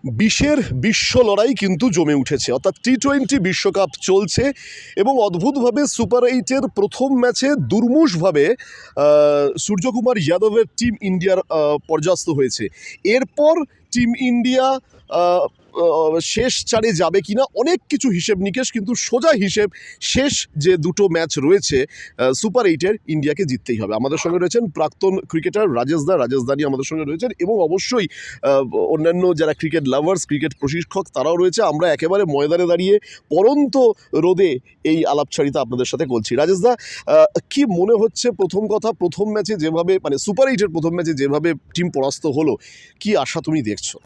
বিশের বিশ্ব লড়াই কিন্তু জমে উঠেছে, অর্থাৎ টি-20 বিশ্বকাপ চলছে এবং অদ্ভুতভাবে সুপার এইটের প্রথম ম্যাচে দুর্মুষভাবে সূর্যকুমার যাদবের টিম ইন্ডিয়ার পর্যাস্ত হয়েছে। এরপর টিম ইন্ডিয়া শেষ চারে যাবে কিনা অনেক কিছু হিসেব নিকেশ, কিন্তু সোজা হিসেব শেষ যে দুটো ম্যাচ রয়েছে সুপার এইটের ইন্ডিয়াকে জিততেই হবে। আমাদের সঙ্গে রয়েছেন প্রাক্তন ক্রিকেটার রাজেশদানি আমাদের সঙ্গে রয়েছেন, এবং অবশ্যই অন্যান্য যারা ক্রিকেট লাভার্স, ক্রিকেট প্রশিক্ষক, তারাও রয়েছে। আমরা একেবারে ময়দানে দাঁড়িয়ে পরন্ত রোদে এই আলাপচারিতা আপনাদের সাথে করছি। রাজেশদা, কি মনে হচ্ছে? প্রথম কথা, প্রথম ম্যাচে যেভাবে মানে সুপার এইটের প্রথম ম্যাচে যেভাবে টিম পরাস্ত হলো, কি আশা তুমি দেখছো?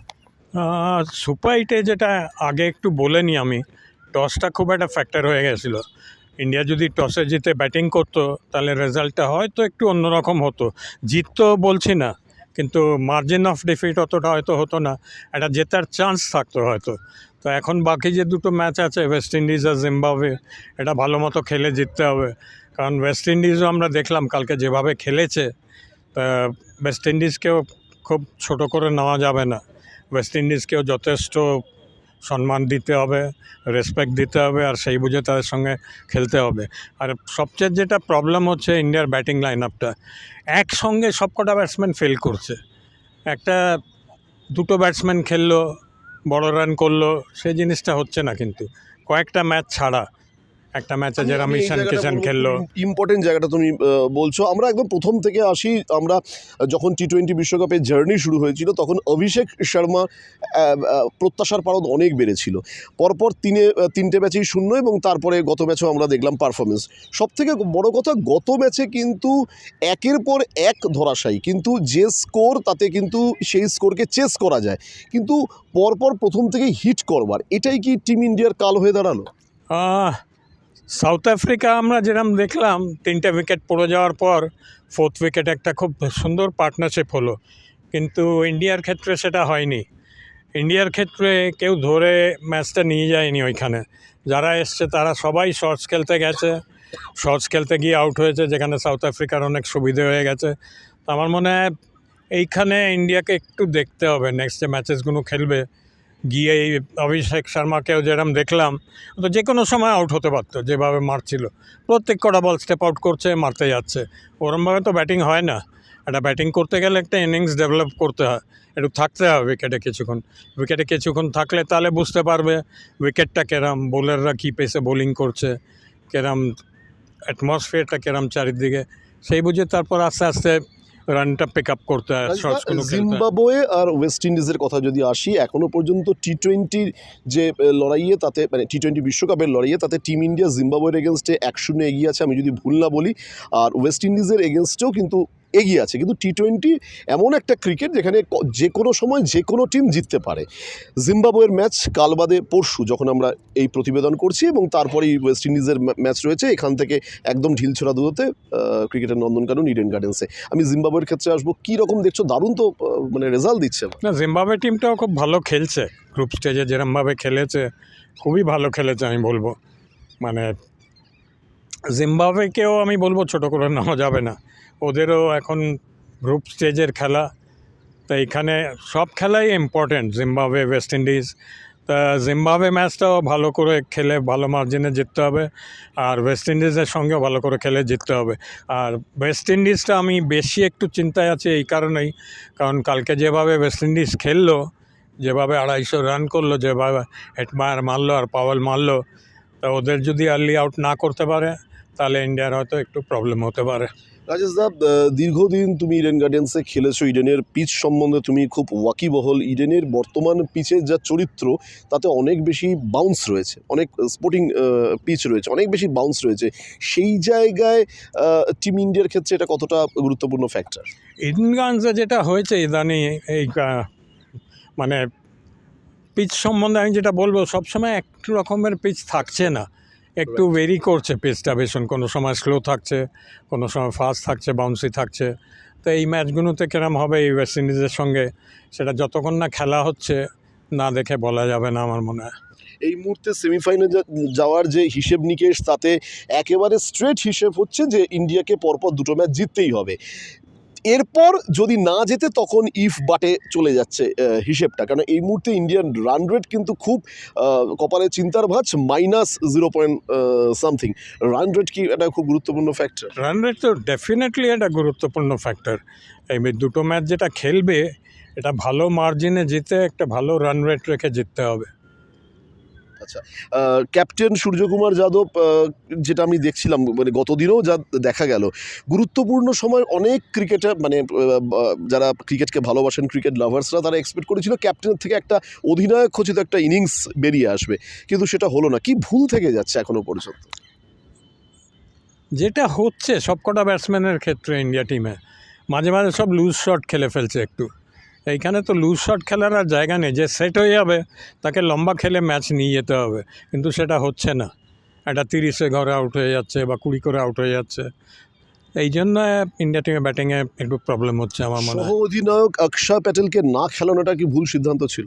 সুপার এইটে যেটা আগে একটু বলে নিই আমি, টসটা খুব একটা ফ্যাক্টর হয়ে গেছিলো। ইন্ডিয়া যদি টসে জিতে ব্যাটিং করতো তাহলে রেজাল্টটা হয়তো একটু অন্যরকম হতো। জিততো বলছি না, কিন্তু মার্জিন অফ ডিফিট অতটা হয়তো হতো না, একটা জেতার চান্স থাকতো হয়তো। তো এখন বাকি যে দুটো ম্যাচ আছে, ওয়েস্ট ইন্ডিজ আর জিম্বাবুয়ে, এটা ভালো মতো খেলে জিততে হবে। কারণ ওয়েস্ট ইন্ডিজও আমরা দেখলাম কালকে যেভাবে খেলেছে, ওয়েস্ট ইন্ডিজকেও খুব ছোট করে নেওয়া যাবে না। ওয়েস্ট ইন্ডিজকেও যথেষ্ট সম্মান দিতে হবে, রেসপেক্ট দিতে হবে, আর সেই বুঝে তাদের সঙ্গে খেলতে হবে। আর সবচেয়ে যেটা প্রবলেম হচ্ছে ইন্ডিয়ার ব্যাটিং লাইন আপটা, একসঙ্গে সবকটা ব্যাটসম্যান ফেল করছে। একটা দুটো ব্যাটসম্যান খেললো, বড় রান করলো, সেই জিনিসটা হচ্ছে না কিন্তু কয়েকটা ম্যাচ ছাড়া। একটা ম্যাচে যেরকম ঈশান কিষান খেললো। ইম্পর্টেন্ট জায়গাটা তুমি বলছো। আমরা একদম প্রথম থেকে আসি। আমরা যখন টি-20 বিশ্বকাপের জার্নি শুরু হয়েছিল, তখন অভিষেক শর্মা প্রত্যাশার পারদ অনেক বেড়েছিল। পরপর তিনটে ম্যাচেই শূন্য, এবং তারপরে গত ম্যাচেও আমরা দেখলাম পারফরমেন্স। সবথেকে বড় কথা, গত ম্যাচে কিন্তু একের পর এক ধরাশায়ী, কিন্তু যে স্কোর তাতে কিন্তু সেই স্কোরকে চেস করা যায়, কিন্তু পরপর প্রথম থেকেই হিট করবার, এটাই কি টিম ইন্ডিয়ার কাল হয়ে দাঁড়ালো? সাউথ আফ্রিকা আমরা যেরকম দেখলাম, 3টে উইকেট পড়ে যাওয়ার পর 4th উইকেট একটা খুব সুন্দর পার্টনারশিপ হলো, কিন্তু ইন্ডিয়ার ক্ষেত্রে সেটা হয়নি। ইন্ডিয়ার ক্ষেত্রে কেউ ধরে ম্যাচটা নিয়ে যায়নি। ওইখানে যারা এসছে তারা সবাই শর্টস খেলতে গেছে, শর্টস খেলতে গিয়ে আউট হয়েছে, যেখানে সাউথ আফ্রিকার অনেক সুবিধে হয়ে গেছে। তো আমার মনে হয় এইখানে ইন্ডিয়াকে একটু দেখতে হবে, নেক্সট যে ম্যাচেসগুলো খেলবে গিয়ে। এই অভিষেক শর্মাকেও যেরকম দেখলাম, তো যে কোনো সময় আউট হতে পারতো, যেভাবে মারছিল, প্রত্যেক কটা বল স্টেপ আউট করছে, মারতে যাচ্ছে। ওরমভাবে তো ব্যাটিং হয় না। একটা ব্যাটিং করতে গেলে একটা ইনিংস ডেভেলপ করতে হয়, একটু থাকতে হয় উইকেটে কিছুক্ষণ থাকলে তাহলে বুঝতে পারবে উইকেটটা কেরম, বোলাররা কী পেসে বোলিং করছে, কেরম অ্যাটমসফিয়ারটা কেরম চারিদিকে, সেই বুঝে তারপর আস্তে আস্তে রানটা পিক আপ করতে হয়, শর্টসগুলো খেলতে হয়। জিম্বাবুয়ে আর ওয়েস্ট ইন্ডিজের কথা যদি আসি, এখনও পর্যন্ত টি-20 যে লড়াইয়ে, তাতে মানে টি-20 বিশ্বকাপের লড়াইয়ে, তাতে টিম ইন্ডিয়া জিম্বাবুয়ের এগেনস্টে 1-0 এগিয়ে আছে, আমি যদি ভুল না বলি। আর ওয়েস্ট ইন্ডিজের এগেনস্টেও কিন্তু এগিয়ে আছে। কিন্তু টি-20 এমন একটা ক্রিকেট যেখানে যে কোনো সময় যে কোনো টিম জিততে পারে। জিম্বাবুয়ের ম্যাচ কাল বাদে পরশু, যখন আমরা এই প্রতিবেদন করছি, এবং তারপরেই ওয়েস্ট ইন্ডিজের ম্যাচ রয়েছে। এখান থেকে একদম ঢিলছোড়া দূরত্বে ক্রিকেটের নন্দনকানন ইডেন গার্ডেন্সে। আমি জিম্বাবুয়ের ক্ষেত্রে আসবো, কী রকম দেখছো? দারুণ তো মানে রেজাল্ট দিচ্ছে না, জিম্বাবুয়ে টিমটাও খুব ভালো খেলছে। গ্রুপ স্টেজে যেরমভাবে খেলেছে, খুবই ভালো খেলেছে আমি বলবো। মানে জিম্বাবুয়েকেও আমি বলবো ছোটো করে নেওয়া যাবে না। ওদেরও এখন গ্রুপ স্টেজের খেলা, তো এইখানে সব খেলাই ইম্পর্টেন্ট। জিম্বাবুয়ে, ওয়েস্ট ইন্ডিজ, তা জিম্বাবুয়ে ম্যাচটাও ভালো করে খেলে ভালো মার্জিনে জিততে হবে, আর ওয়েস্ট ইন্ডিজের সঙ্গেও ভালো করে খেলে জিততে হবে। আর ওয়েস্ট ইন্ডিজটা আমি বেশি একটু চিন্তায় আছি এই কারণেই, কারণ কালকে যেভাবে ওয়েস্ট ইন্ডিজ খেললো, যেভাবে 250 রান করলো, যেভাবে হেটমায়ার মারলো আর পাওয়েল মারলো, তা ওদের যদি আর্লি আউট না করতে পারে তাহলে ইন্ডিয়ার হয়তো একটু প্রবলেম হতে পারে। রাজেশদা, দীর্ঘদিন তুমি ইডেন গার্ডেন্সে খেলেছো, ইডেনের পিচ সম্বন্ধে তুমি খুব ওয়াকিবহল। ইডেনের বর্তমান পিচের যা চরিত্র, তাতে অনেক বেশি বাউন্স রয়েছে, অনেক স্পোর্টিং পিচ রয়েছে, অনেক বেশি বাউন্স রয়েছে। সেই জায়গায় টিম ইন্ডিয়ার ক্ষেত্রে এটা কতটা গুরুত্বপূর্ণ ফ্যাক্টর? ইডেন গার্ডেন্সে যেটা হয়েছে ইদানিং, এই মানে পিচ সম্বন্ধে আমি যেটা বলবো, সবসময় একটু রকমের পিচ থাকছে না, একটু ভেরি করছে পিচটা ভীষণ। কোনো সময় স্লো থাকছে, কোনো সময় ফাস্ট থাকছে, বাউন্সি থাকছে। তো এই ম্যাচগুলোতে কিরম হবে এই ওয়েস্ট ইন্ডিজের সঙ্গে, সেটা যতক্ষণ না খেলা হচ্ছে না দেখে বলা যাবে না আমার মনে হয়। এই মুহূর্তে সেমিফাইনালে যাওয়ার যে হিসেব নিকেশ, তাতে একেবারে স্ট্রেট হিসেব হচ্ছে যে ইন্ডিয়াকে পরপর দুটো ম্যাচ জিততেই হবে। এরপর যদি না যেতে তখন ইফ বাটে চলে যাচ্ছে হিসেবটা, কারণ এই মুহূর্তে ইন্ডিয়ান রান রেট কিন্তু খুব কপালে চিন্তার ভাঁজ, -0 সামথিং। রান রেট কি এটা খুব গুরুত্বপূর্ণ ফ্যাক্টর? রান রেট তো ডেফিনেটলি একটা গুরুত্বপূর্ণ ফ্যাক্টর। এই দুটো ম্যাচ যেটা খেলবে এটা ভালো মার্জিনে জিতে একটা ভালো রান রেট রেখে জিততে হবে। আচ্ছা, ক্যাপ্টেন সূর্যকুমার যাদব, যেটা আমি দেখছিলাম মানে গতদিনও যা দেখা গেল, গুরুত্বপূর্ণ সময় অনেক ক্রিকেটার মানে যারা ক্রিকেটকে ভালোবাসেন, ক্রিকেট লাভার্সরা, তারা এক্সপেক্ট করেছিল ক্যাপ্টেনের থেকে একটা অধিনায়ক খচিত একটা ইনিংস বেরিয়ে আসবে, কিন্তু সেটা হলো না। কি ভুল থেকে যাচ্ছে এখনো পর্যন্ত? যেটা হচ্ছে সবকটা ব্যাটসম্যানের ক্ষেত্রে ইন্ডিয়া টিমে মাঝে মাঝে সব লুজ শট খেলে ফেলছে একটু। এইখানে তো লুজ শট খেলার আর জায়গা নেই, যে সেট হয়ে যাবে তাকে লম্বা খেলে ম্যাচ নিয়ে যেতে হবে, কিন্তু সেটা হচ্ছে না। একটা 30-এ ঘরে আউট হয়ে যাচ্ছে বা 20 করে আউট হয়ে যাচ্ছে, এই জন্য ইন্ডিয়া টিমে ব্যাটিংয়ে একটু প্রবলেম হচ্ছে আমার মনে সহ হয়। অধিনায়ক অক্ষর প্যাটেলকে না খেলানোটা কি ভুল সিদ্ধান্ত ছিল?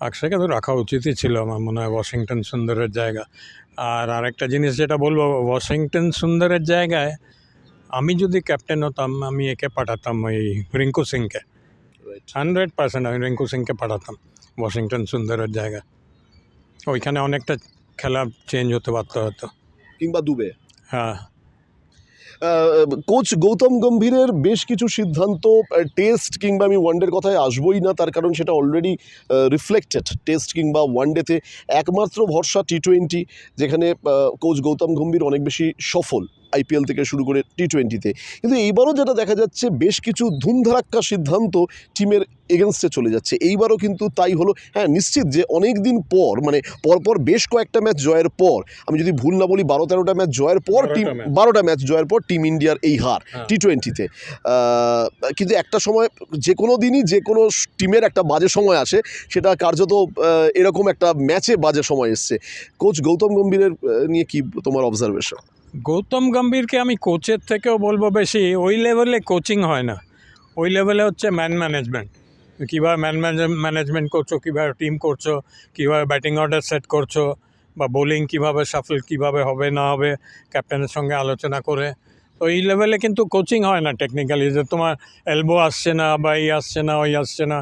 আকশাকে তো রাখা উচিতই ছিল আমার মনে হয়, ওয়াশিংটন সুন্দরের জায়গা। আর আরেকটা জিনিস যেটা বলবো, ওয়াশিংটন সুন্দরের জায়গায় আমি যদি ক্যাপ্টেন হতাম আমি একে পাঠাতাম, ওই রিঙ্কু সিংকে। 100% আমি রিঙ্কু সিংকে পাঠাতাম ওয়াশিংটন সুন্দরের জায়গায়। ওইখানে অনেকটা খেলা চেঞ্জ হতে পারত হয়তো। কিংবা দুবে? হ্যাঁ, কোচ গৌতম গম্ভীরের বেশ কিছু সিদ্ধান্ত, টেস্ট কিংবা আমি ওয়ানডের কথায় আসবোই না, তার কারণ সেটা অলরেডি রিফ্লেক্টেড টেস্ট কিংবা ওয়ানডেতে। একমাত্র ভরসা টি20, যেখানে কোচ গৌতম গম্ভীর অনেক বেশি সফল আইপিএল থেকে শুরু করে টি20তে। কিন্তু এইবারও যেটা দেখা যাচ্ছে, বেশ কিছু ধুমধারাক্কা সিদ্ধান্ত টিমের এগেনস্টে চলে যাচ্ছে। এইবারও কিন্তু তাই হলো। হ্যাঁ, নিশ্চিত যে অনেক দিন পর, মানে পরপর বেশ কয়েকটা ম্যাচ জয়ের পর, আমি যদি ভুল না বলি 12-13টা ম্যাচ জয়ের পর, 12টা ম্যাচ জয়ের পর টিম ইন্ডিয়ার এই হার টি20তে। কিন্তু একটা সময় যে কোনো দিনই যে কোনো টিমের একটা বাজে সময় আসে, সেটা কার্যত এরকম একটা ম্যাচে বাজে সময় এসছে। কোচ গৌতম গম্ভীরের নিয়ে কি তোমার অবজারভেশন? গৌতম গম্ভীরকে আমি কোচের থেকেও বলবো বেশি, ওই লেভেলে কোচিং হয় না, ওই লেভেলে হচ্ছে ম্যান ম্যানেজমেন্ট। কীভাবে ম্যানেজমেন্ট করছো, কীভাবে টিম করছো, কীভাবে ব্যাটিং অর্ডার সেট করছো, বা বোলিং কীভাবে শাফল কীভাবে হবে না হবে ক্যাপ্টেনের সঙ্গে আলোচনা করে। তো এই লেভেলে কিন্তু কোচিং হয় না টেকনিক্যালি, যে তোমার এলবো আসছে না বা এই আসছে না ওই আসছে না।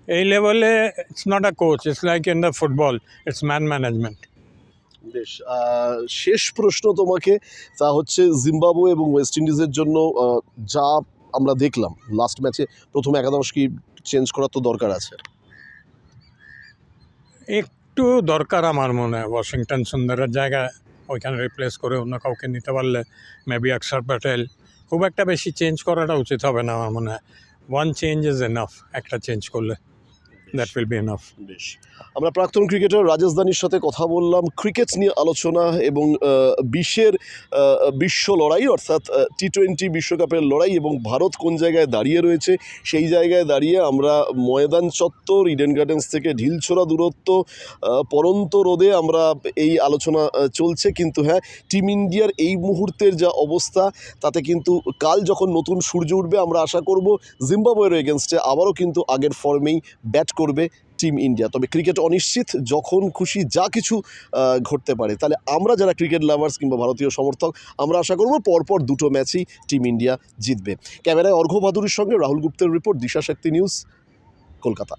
এই লেভেলে it's not a coach, it's like in the football, it's man management. বেশ, শেষ প্রশ্ন তোমাকে, তা হচ্ছে জিম্বাবুয়ে এবং ওয়েস্ট ইন্ডিজের জন্য যা আমরা দেখলাম লাস্ট ম্যাচে, প্রথম একাদশ কি চেঞ্জ করার তো দরকার আছে? একটু দরকার আমার মনে হয়, ওয়াশিংটন সুন্দরের জায়গায় ওইখানে রিপ্লেস করে অন্য কাউকে নিতে পারলে, মেবি অক্ষর প্যাটেল। খুব একটা বেশি চেঞ্জ করাটা উচিত হবে না আমার মনে হয়। ওয়ান চেঞ্জ ইজ এনাফ, একটা চেঞ্জ করলে দ্যাট উইল বি এনাফ। বেশ, আমরা প্রাক্তন ক্রিকেটার রাজেশ দানির সাথে কথা বললাম ক্রিকেট নিয়ে আলোচনা এবং বিশ্ব লড়াই, অর্থাৎ টি20 বিশ্বকাপের লড়াই, এবং ভারত কোন জায়গায় দাঁড়িয়ে রয়েছে সেই জায়গায় দাঁড়িয়ে আমরা ময়দান চত্বর, ইডেন গার্ডেন্স থেকে ঢিলছোড়া দূরত্ব, পরন্ত রোদে আমরা এই আলোচনা চলছে। কিন্তু হ্যাঁ, টিম ইন্ডিয়ার এই মুহূর্তের যা অবস্থা, তাতে কিন্তু কাল যখন নতুন সূর্য উঠবে, আমরা আশা করব জিম্বাবুয়ের এগেনস্টে আবারও কিন্তু আগের ফর্মেই ব্যাট করবে টিম ইন্ডিয়া। তবে ক্রিকেট অনিশ্চিত, যখন খুশি যা কিছু ঘটতে পারে। তাহলে আমরা যারা ক্রিকেট লাভার্স কিংবা ভারতীয় সমর্থক, আমরা আশা করব পরপর দুটো ম্যাচই টিম ইন্ডিয়া জিতবে। ক্যামেরায় অর্ঘ্য ভাদুরীর সঙ্গে রাহুল গুপ্তের রিপোর্ট, দিশা শক্তি নিউজ, কলকাতা।